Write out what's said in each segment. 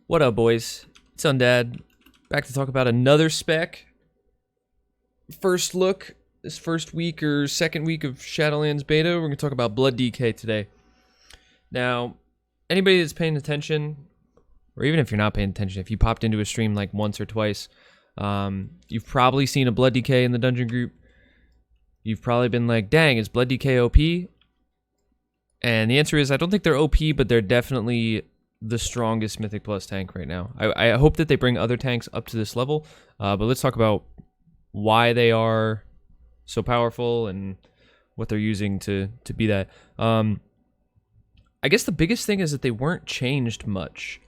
What up, boys? It's Undead. Back to talk about another spec. First look, this first week or second week of Shadowlands beta, we're going to talk about Blood DK today. Now, anybody that's paying attention, or even if you're not paying attention, if you popped into a stream like once or twice, you've probably seen a Blood DK in the dungeon group. You've probably been like, dang, is Blood DK OP? And the answer is, I don't think they're OP, but they're definitely the strongest Mythic Plus tank right now. I hope that they bring other tanks up to this level, but let's talk about why they are so powerful and what they're using to be that. I guess the biggest thing is that they weren't changed much.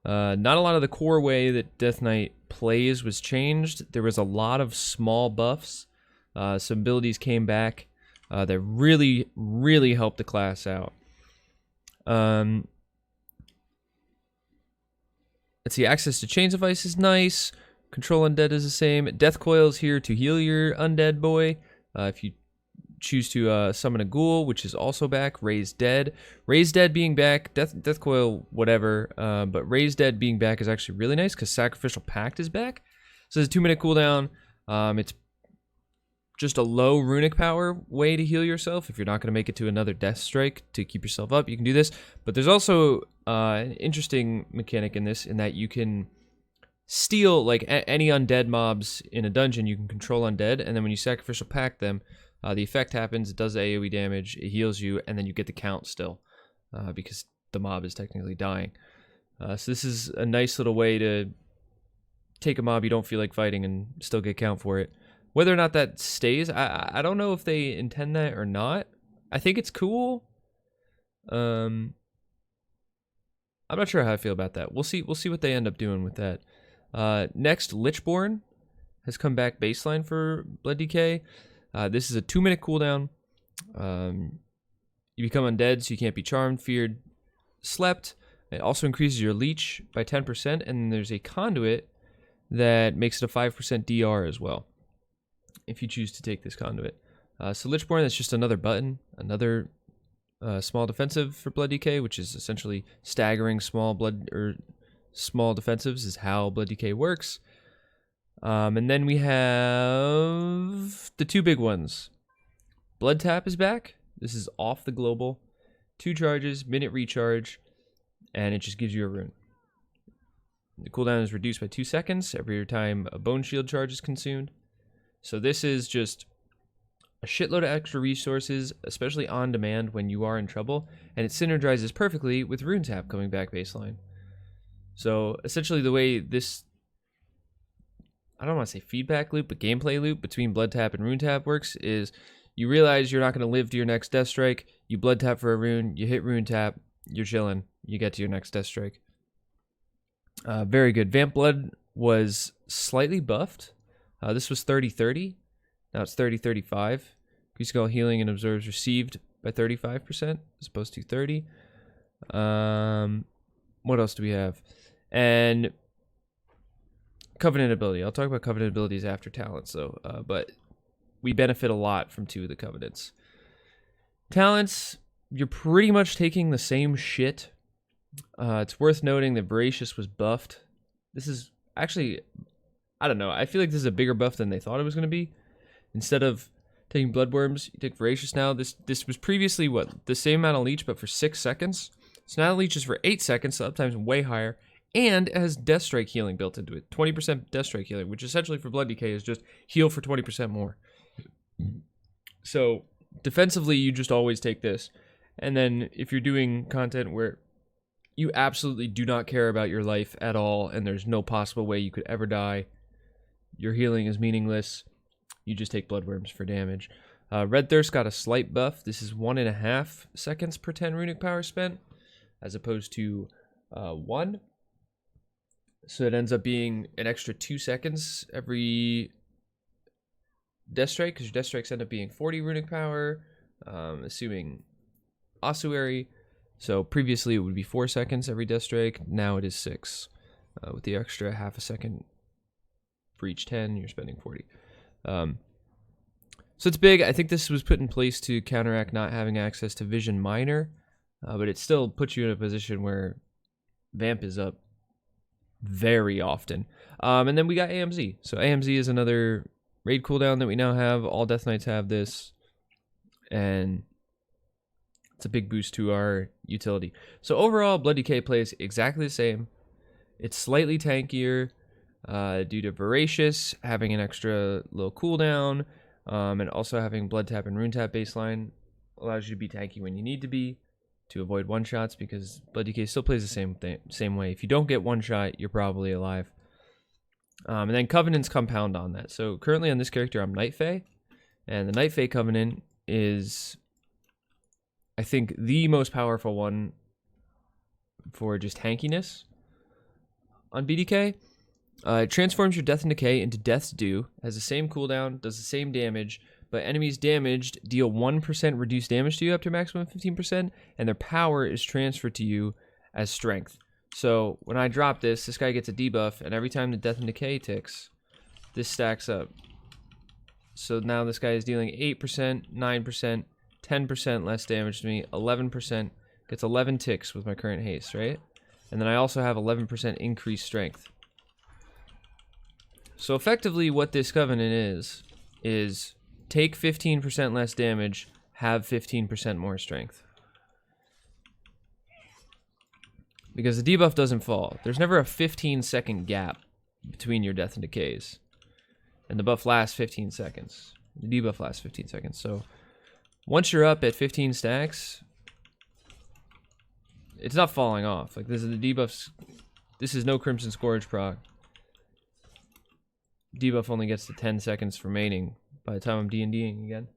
Not a lot of the core way that Death Knight plays was changed. There was a lot of small buffs. Some abilities came back that really helped the class out. Let's see, access to Chains of Ice is nice. Control Undead is the same. Death Coil is here to heal your Undead boy. If you choose to summon a Ghoul, which is also back. Raise Dead. Raise Dead being back. Death Coil, whatever. But Raise Dead being back is actually really nice because Sacrificial Pact is back. So it's a 2-minute cooldown. It's just a low runic power way to heal yourself. If you're not going to make it to another Death Strike to keep yourself up, you can do this. But there's also an interesting mechanic in this, in that you can steal like any undead mobs in a dungeon. You can control undead, and then when you Sacrificial Pact them, the effect happens. It does AoE damage, it heals you, and then you get the count still because the mob is technically dying. So this is a nice little way to take a mob you don't feel like fighting and still get count for it. Whether or not that stays, I don't know if they intend that or not. I think it's cool. I'm not sure how I feel about that. We'll see what they end up doing with that. Next, Lichborn has come back baseline for Blood DK. This is a 2-minute cooldown. You become undead, so you can't be charmed, feared, slept. It also increases your leech by 10%, and there's a conduit that makes it a 5% DR as well, if you choose to take this conduit. So Lichborn, that's just another button, another small defensive for Blood DK, which is essentially staggering small defensives is how Blood DK works. And then we have the two big ones. Blood Tap is back. This is off the global. 2 charges, minute recharge, and it just gives you a rune. The cooldown is reduced by 2 seconds every time a Bone Shield charge is consumed. So this is just a shitload of extra resources, especially on demand when you are in trouble, and it synergizes perfectly with Rune Tap coming back baseline. So essentially the way this, I don't want to say feedback loop, but gameplay loop between Blood Tap and Rune Tap works is you realize you're not going to live to your next Death Strike, you Blood Tap for a rune, you hit Rune Tap, you're chilling, you get to your next Death Strike. Very good. Vamp Blood was slightly buffed. This was 30-30. Now it's 30-35. Increase all healing and observes received by 35% as opposed to 30. What else do we have? And Covenant ability. I'll talk about Covenant abilities after talents, though. But we benefit a lot from 2 of the Covenants. Talents, you're pretty much taking the same shit. It's worth noting that Voracious was buffed. This is actually, I don't know. I feel like this is a bigger buff than they thought it was going to be. Instead of taking Bloodworms, you take Voracious now. This was previously, what, the same amount of leech, but for 6 seconds. So now the leech is for 8 seconds, so uptime's way higher. And it has Death Strike healing built into it. 20% Death Strike healing, which essentially for Blood DK is just heal for 20% more. So defensively, you just always take this. And then if you're doing content where you absolutely do not care about your life at all, and there's no possible way you could ever die, your healing is meaningless, you just take Bloodworms for damage. Red Thirst got a slight buff. This is 1.5 seconds per 10 runic power spent, as opposed to 1. So it ends up being an extra 2 seconds every Death Strike, because your Death Strikes end up being 40 runic power, assuming Ossuary. So previously it would be 4 seconds every Death Strike. Now it is 6. With the extra half a second for each 10, you're spending 40. So it's big. I think this was put in place to counteract not having access to Vision Minor, but it still puts you in a position where Vamp is up very often. And then we got AMZ. So AMZ is another raid cooldown that we now have. All Death Knights have this, and it's a big boost to our utility. So overall, Blood Decay plays exactly the same. It's slightly tankier due to Voracious having an extra little cooldown, and also having Blood Tap and Rune Tap baseline allows you to be tanky when you need to be to avoid one-shots, because Blood Decay still plays the same way. If you don't get one shot, you're probably alive. And then Covenants compound on that. So currently on this character, I'm Night Fae, and the Night Fae Covenant is, I think, the most powerful one for just tankiness on BDK. It transforms your Death and Decay into Death's Due, has the same cooldown, does the same damage, but enemies damaged deal 1% reduced damage to you up to a maximum of 15%, and their power is transferred to you as strength. So when I drop this, this guy gets a debuff, and every time the Death and Decay ticks, this stacks up. So now this guy is dealing 8%, 9%, 10% less damage to me, 11%, gets 11 ticks with my current haste, right? And then I also have 11% increased strength. So effectively what this Covenant is take 15% less damage, have 15% more strength. Because the debuff doesn't fall. There's never a 15-second gap between your Death and Decays. And the buff lasts 15 seconds. The debuff lasts 15 seconds. So once you're up at 15 stacks, it's not falling off. Like, this is the debuffs. This is no Crimson Scourge proc. Debuff only gets to 10 seconds remaining by the time I'm D&Ding again.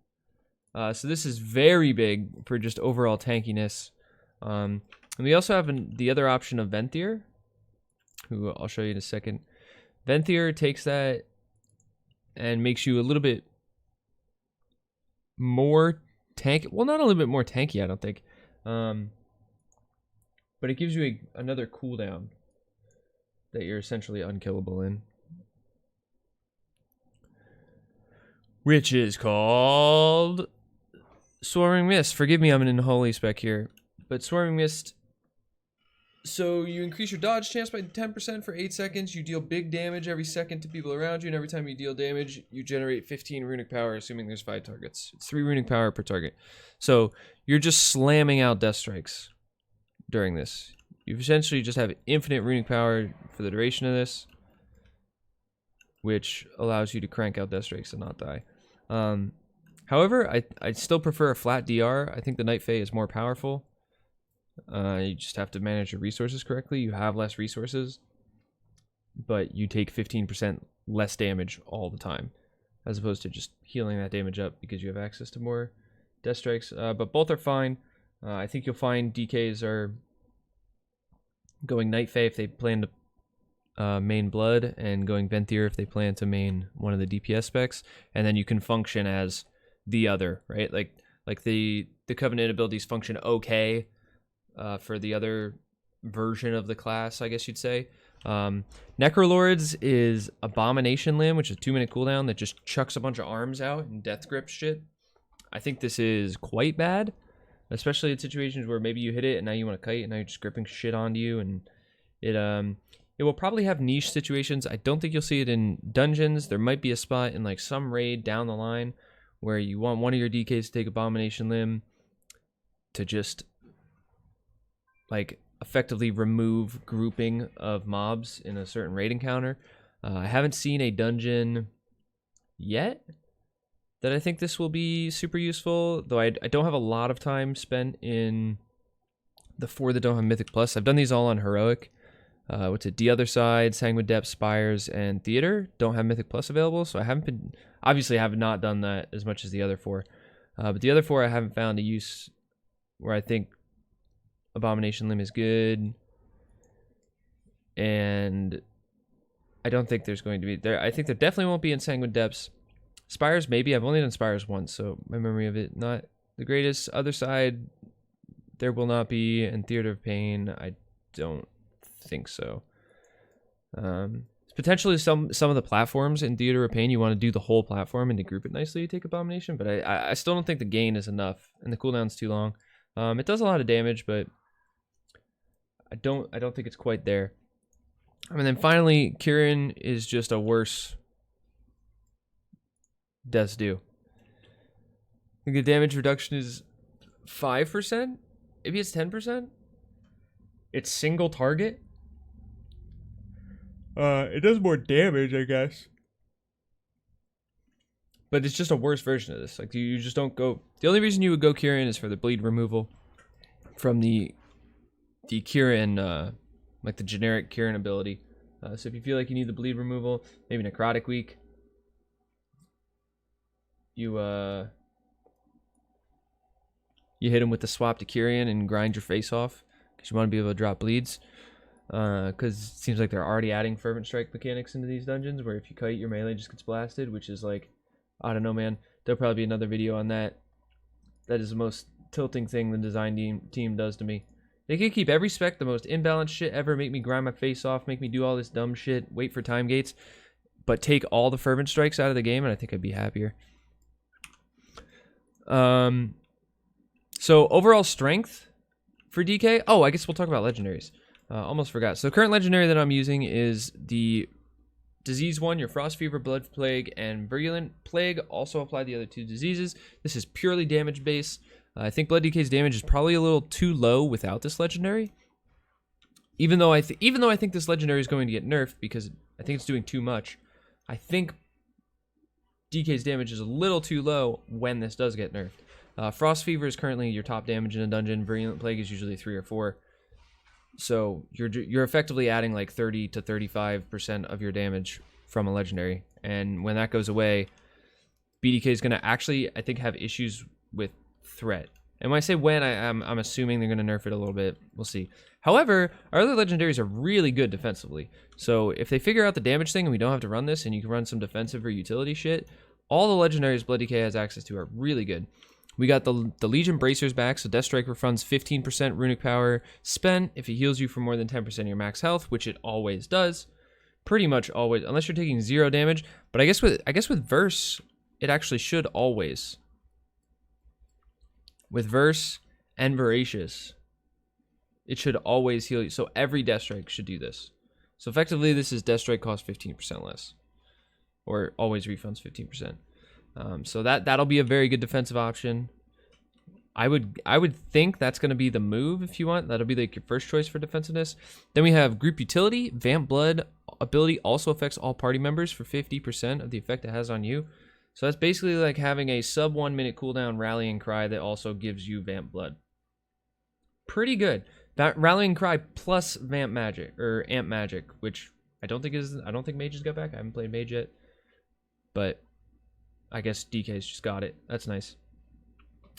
So this is very big for just overall tankiness. And we also have the other option of Venthyr, who I'll show you in a second. Venthyr takes that and makes you a little bit more tanky. Well, not a little bit more tanky, I don't think. But it gives you another cooldown that you're essentially unkillable in. Which is called Swarming Mist. Forgive me, I'm an unholy spec here. But Swarming Mist, so you increase your dodge chance by 10% for 8 seconds. You deal big damage every second to people around you, and every time you deal damage, you generate 15 runic power, assuming there's 5 targets. It's 3 runic power per target. So you're just slamming out death strikes during this. You essentially just have infinite runic power for the duration of this, which allows you to crank out death strikes and not die. However, I still prefer a flat DR. I think the Night Fae is more powerful. You just have to manage your resources correctly. You have less resources, but you take 15% less damage all the time, as opposed to just healing that damage up because you have access to more death strikes. But both are fine. I think you'll find DKs are going Night Fae if they plan to main Blood, and going Venthyr if they plan to main one of the DPS specs, and then you can function as the other, right? Like the Covenant abilities function okay for the other version of the class, I guess you'd say. Necrolords is Abomination Limb, which is a 2-minute cooldown that just chucks a bunch of arms out and death grip shit. I think this is quite bad, especially in situations where maybe you hit it and now you want to kite and now you're just gripping shit onto you, and it will probably have niche situations. I don't think you'll see it in dungeons. There might be a spot in like some raid down the line where you want one of your DKs to take Abomination Limb to just like effectively remove grouping of mobs in a certain raid encounter. I haven't seen a dungeon yet that I think this will be super useful, though I don't have a lot of time spent in the 4 that don't have Mythic Plus. I've done these all on Heroic. What's it? The Other Side, Sanguine Depths, Spires, and Theater don't have Mythic Plus available, so I haven't been... Obviously, I have not done that as much as the other 4. But the other 4 I haven't found a use where I think Abomination Limb is good. And I don't think there's going to be... I think there definitely won't be in Sanguine Depths. Spires, maybe. I've only done Spires once, so my memory of it, not the greatest. Other Side, there will not be. And Theater of Pain, I don't think so. Potentially some of the platforms in Theater of Pain, you want to do the whole platform and to group it nicely to take Abomination, but I still don't think the gain is enough, and the cooldown's too long. It does a lot of damage, but I don't think it's quite there. And then finally, Kieran is just a worse Death's Due. I think the damage reduction is 5%? Maybe it's 10%? It's single target? It does more damage, I guess. But it's just a worse version of this. Like, you just don't go... The only reason you would go Kieran is for the bleed removal from the Kieran, like the generic Kieran ability. So if you feel like you need the bleed removal, maybe Necrotic Week, you hit him with the swap to Kieran and grind your face off because you want to be able to drop bleeds. Because it seems like they're already adding Fervent Strike mechanics into these dungeons where if you kite, your melee just gets blasted, which is like, I don't know, man. There'll probably be another video on that. That is the most tilting thing the design team does to me. They can keep every spec the most imbalanced shit ever, make me grind my face off, make me do all this dumb shit, wait for time gates, but take all the Fervent Strikes out of the game, and I think I'd be happier. So overall strength for DK. Oh, I guess we'll talk about legendaries. Almost forgot. So the current legendary that I'm using is the disease one, your Frost Fever, Blood Plague, and Virulent Plague. Also apply the other two diseases. This is purely damage base. I think Blood DK's damage is probably a little too low without this legendary. Even though I think this legendary is going to get nerfed because I think it's doing too much. I think DK's damage is a little too low when this does get nerfed. Frost Fever is currently your top damage in a dungeon. Virulent Plague is usually 3 or 4. So you're effectively adding like 30 to 35% of your damage from a legendary. And when that goes away, BDK is going to actually, I think, have issues with threat. And when I say when, I'm assuming they're going to nerf it a little bit. We'll see. However, our other legendaries are really good defensively. So if they figure out the damage thing and we don't have to run this and you can run some defensive or utility shit, all the legendaries Blood DK has access to are really good. We got the Legion Bracers back, so Death Strike refunds 15% runic power spent if it heals you for more than 10% of your max health, which it always does. Pretty much always, unless you're taking 0 damage. But I guess with Verse, it actually should always. With Verse and Voracious, it should always heal you. So every Death Strike should do this. So effectively, this is Death Strike costs 15% less. Or always refunds 15%. So that'll be a very good defensive option. I would think that's going to be the move if you want. That'll be like your first choice for defensiveness. Then we have Group Utility. Vamp Blood ability also affects all party members for 50% of the effect it has on you. So that's basically like having a sub 1 minute cooldown Rallying Cry that also gives you Vamp Blood. Pretty good. That Rallying Cry plus Vamp Magic or Amp Magic, which I don't think Mage has got back. I haven't played Mage yet, but I guess DK's just got it. That's nice.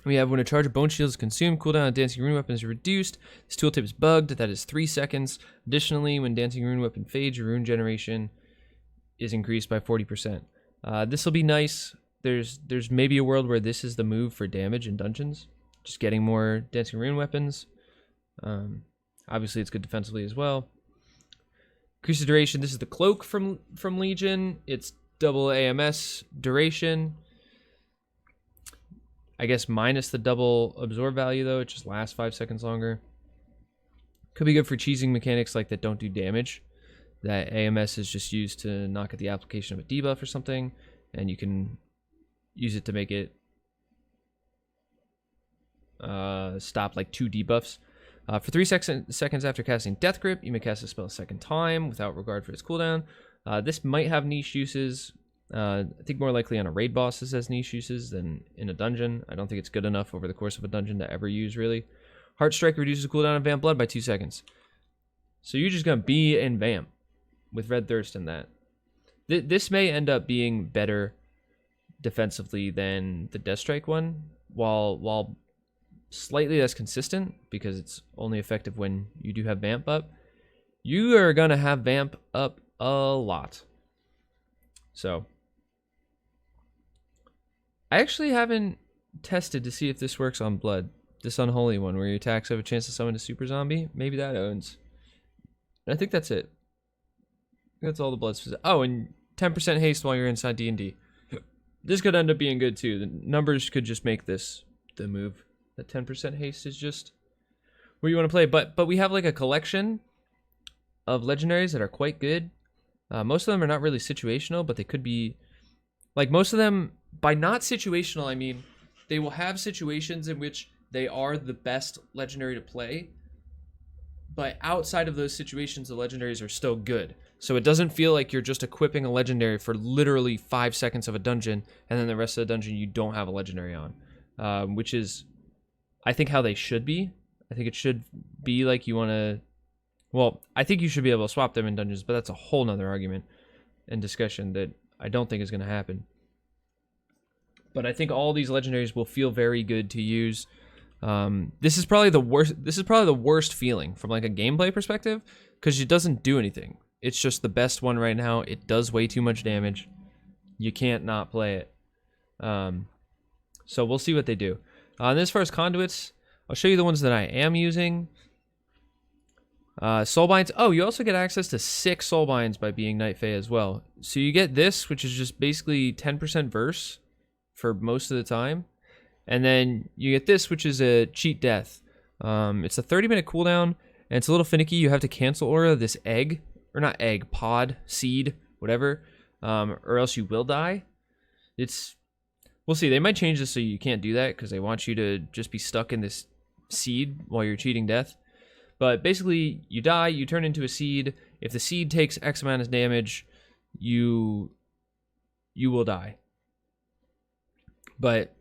We have when a charge of Bone Shield is consumed, cooldown on Dancing Rune Weapon is reduced. This tooltip is bugged. That is 3 seconds. Additionally, when Dancing Rune Weapon fades, your rune generation is increased by 40%. This will be nice. There's maybe a world where this is the move for damage in dungeons. Just getting more Dancing Rune Weapons. Obviously, it's good defensively as well. Increase the duration. This is the Cloak from Legion. It's double AMS duration. I guess minus the double absorb value though. It just lasts 5 seconds longer. Could be good for cheesing mechanics like that don't do damage. That AMS is just used to knock at the application of a debuff or something. And you can use it to make it stop like 2 debuffs. For 3 seconds after casting Death Grip, you may cast a spell a second time without regard for its cooldown. This might have niche uses. I think more likely on a raid boss this has niche uses than in a dungeon. I don't think it's good enough over the course of a dungeon to ever use, really. Heart Strike reduces the cooldown of Vamp Blood by 2 seconds. So you're just going to be in Vamp with Red Thirst and that. This may end up being better defensively than the Death Strike one, while slightly less consistent, because it's only effective when you do have Vamp up. You are going to have Vamp up a lot. So I actually haven't tested to see if this works on Blood. This Unholy one where your attacks have a chance to summon a super zombie. Maybe that owns. And I think that's it. That's all the Blood specific. Oh, and 10% haste while you're inside D&D. This could end up being good too. The numbers could just make this the move. That 10% haste is just where you want to play. But we have like a collection of legendaries that are quite good. Most of them are not really situational, but they could be, like, most of them, by not situational, I mean they will have situations in which they are the best legendary to play, but outside of those situations, the legendaries are still good. So it doesn't feel like you're just equipping a legendary for literally 5 seconds of a dungeon, and then the rest of the dungeon you don't have a legendary on, which is, I think, how they should be. I think it should be like you want to, well, I think you should be able to swap them in dungeons, but that's a whole nother argument and discussion that I don't think is going to happen. But I think all these legendaries will feel very good to use. This is probably the worst. This is probably the worst feeling from like a gameplay perspective, because it doesn't do anything. It's just the best one right now. It does way too much damage. You can't not play it. So we'll see what they do. And as far as conduits, I'll show you the ones that I am using. Soulbinds. Oh, you also get access to 6 Soulbinds by being Night Fae as well. So you get this, which is just basically 10% verse for most of the time. And then you get this, which is a cheat death. It's a 30-minute cooldown, and it's a little finicky. You have to cancel aura this egg, or not egg, pod, seed, whatever, or else you will die. We'll see. They might change this so you can't do that, because they want you to just be stuck in this seed while you're cheating death. But basically, you die, you turn into a seed. If the seed takes X amount of damage, you will die. But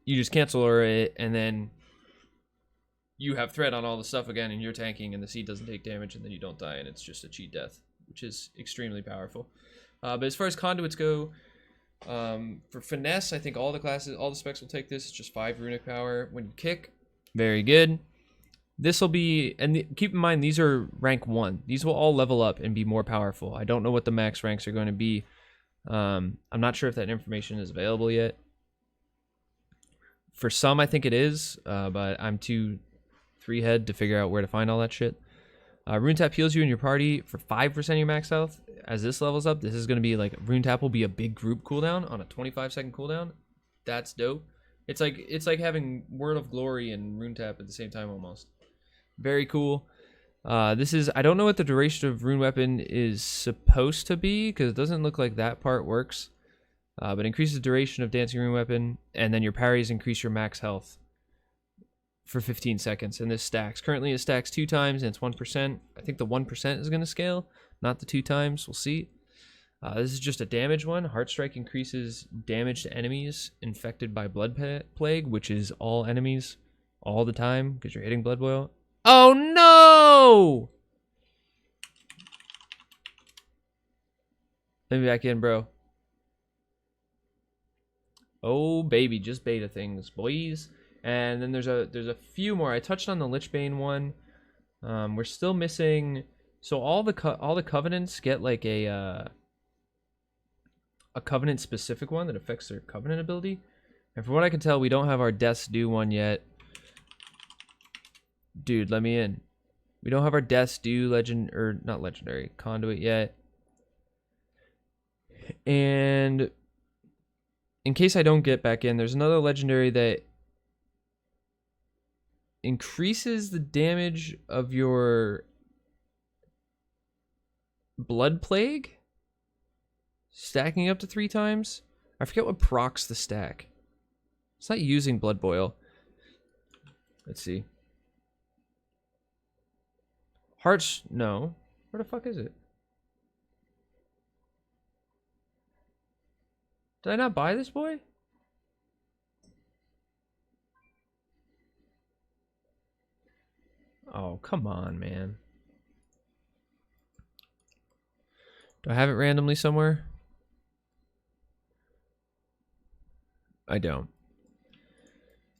you just cancel it, and then you have threat on all the stuff again, and you're tanking, and the seed doesn't take damage, and then you don't die, and it's just a cheat death, which is extremely powerful. But as far as conduits go, for finesse, I think all the specs will take this. It's just 5 runic power. When you kick, very good. This will be, and keep in mind, these are rank 1. These will all level up and be more powerful. I don't know what the max ranks are going to be. I'm not sure if that information is available yet. For some, I think it is, but I'm too 3-head to figure out where to find all that shit. Rune Tap heals you and your party for 5% of your max health. As this levels up, this is going to be like, Rune Tap will be a big group cooldown on a 25-second cooldown. That's dope. It's like having Word of Glory and Rune Tap at the same time almost. Very cool. This is, I don't know what the duration of Rune Weapon is supposed to be, because it doesn't look like that part works. But increases duration of Dancing Rune Weapon, and then your parries increase your max health for 15 seconds. And this stacks. Currently it stacks 2 times, and it's 1%. I think the 1% is going to scale, not the 2 times. We'll see. This is just a damage one. Heartstrike increases damage to enemies infected by Blood Plague, which is all enemies all the time, because you're hitting Blood Boil. Oh no! Let me back in, bro. Oh baby, just beta things, boys. And then there's a few more. I touched on the Lichbane one. We're still missing. So all the covenants get like a covenant specific one that affects their covenant ability. And from what I can tell, we don't have our Death's Due one yet. Dude, let me in. We don't have our Death's Due not legendary conduit yet. And in case I don't get back in, there's another legendary that increases the damage of your Blood Plague, stacking up to 3 times. I forget what procs the stack. It's not using Blood Boil. Let's see. Hearts, no. Where the fuck is it? Did I not buy this boy? Oh, come on, man. Do I have it randomly somewhere? I don't.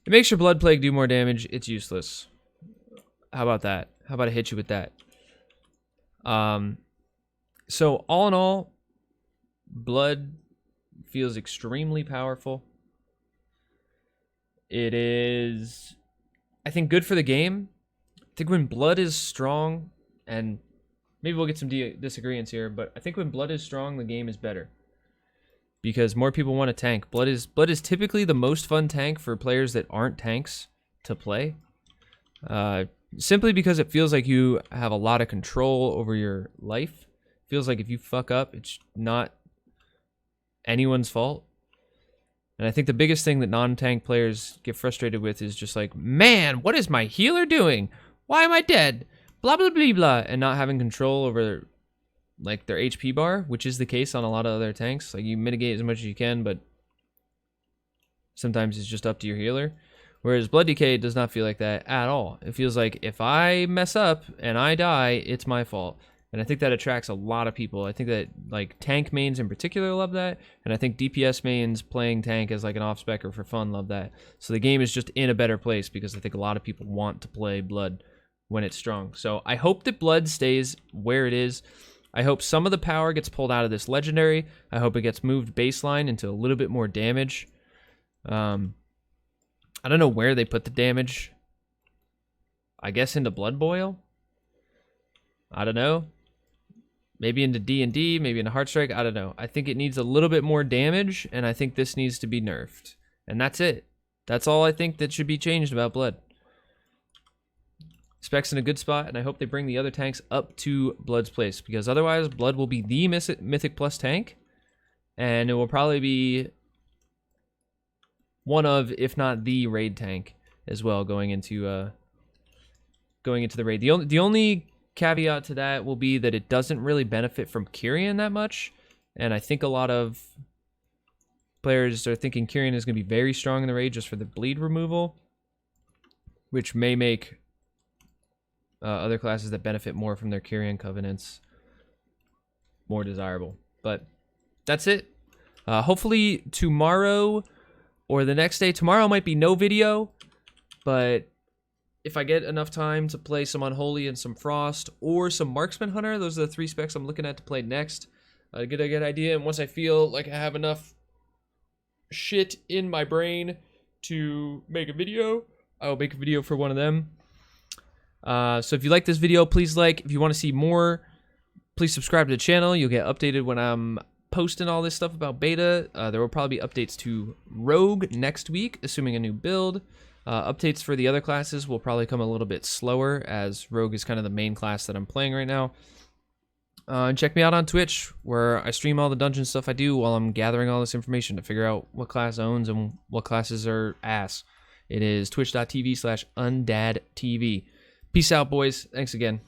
It makes your Blood Plague do more damage. It's useless. How about that? How about I hit you with that? So all in all, Blood feels extremely powerful. It is, I think, good for the game. I think when Blood is strong, and maybe we'll get some disagreements here, but I think when Blood is strong, the game is better. Because more people want to tank. Blood is typically the most fun tank for players that aren't tanks to play. simply because it feels like you have a lot of control over your life. It feels like if you fuck up, it's not anyone's fault. And I think the biggest thing that non-tank players get frustrated with is just like, man, what is my healer doing? Why am I dead? Blah, blah, blah, blah. And not having control over like their HP bar, which is the case on a lot of other tanks. Like you mitigate as much as you can, but sometimes it's just up to your healer. Whereas Blood Decay does not feel like that at all. It feels like if I mess up and I die, it's my fault. And I think that attracts a lot of people. I think that like tank mains in particular love that. And I think DPS mains playing tank as like an off-spec or for fun love that. So the game is just in a better place because I think a lot of people want to play Blood when it's strong. So I hope that Blood stays where it is. I hope some of the power gets pulled out of this Legendary. I hope it gets moved baseline into a little bit more damage. I don't know where they put the damage. I guess into Blood Boil? I don't know. Maybe into D&D, maybe into Heartstrike, I don't know. I think it needs a little bit more damage, and I think this needs to be nerfed. And that's it. That's all I think that should be changed about Blood. Spec's in a good spot, and I hope they bring the other tanks up to Blood's place, because otherwise Blood will be the Mythic Plus tank, and it will probably be one of, if not the raid tank as well, going into the raid. The only caveat to that will be that it doesn't really benefit from Kyrian that much, and I think a lot of players are thinking Kyrian is going to be very strong in the raid just for the bleed removal, which may make other classes that benefit more from their Kyrian covenants more desirable. But that's it. Hopefully tomorrow or the next day. Tomorrow might be no video, but if I get enough time to play some Unholy and some Frost or some Marksman Hunter, those are the 3 specs I'm looking at to play next. Get a good idea, and once I feel like I have enough shit in my brain to make a video, I'll make a video for one of them. So if you like this video, please like. If you want to see more, please subscribe to the channel. You'll get updated when I'm posting all this stuff about beta. There will probably be updates to Rogue next week, assuming a new build. Updates for the other classes will probably come a little bit slower, as Rogue is kind of the main class that I'm playing right now. And check me out on Twitch, where I stream all the dungeon stuff I do while I'm gathering all this information to figure out what class owns and what classes are ass. It is twitch.tv/undadtv. Peace out, boys. Thanks again.